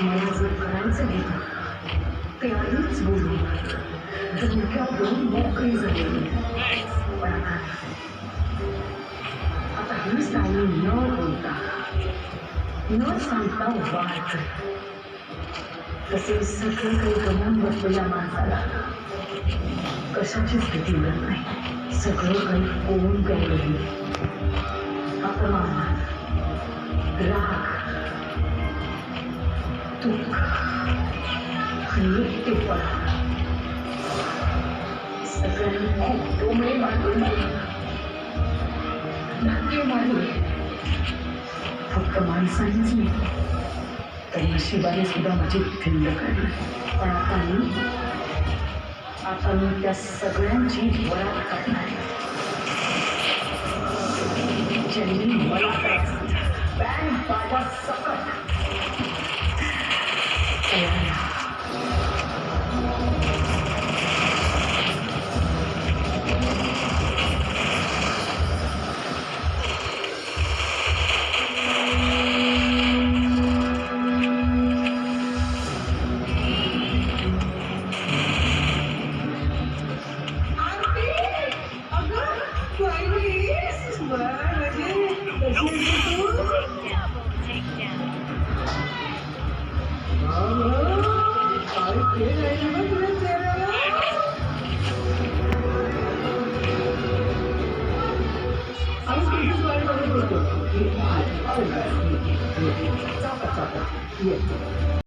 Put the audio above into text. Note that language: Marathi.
मला जर करायचं गेलं ते आधीच बोलू धोक्यावरून मोकळी झाली. पण आता ही साई न बोलता न सांगता वाट तसे सगळं काही गमून बसलेल्या माणसाला कशाचीच भीती मिळत नाही. सगळं काही होऊन गेलं. अपमान, राग, दुःख आणि एकटेपणा सगळ्यांनी खूप डोळे मारून धक्के मारले. फक्त माणसांनीच नाही तर नशिबाने सुद्धा माझी थिंड काढली. पण आता मी त्या सगळ्यांची वरात काढणार. ज्यांनी मला बँड बाजा सकट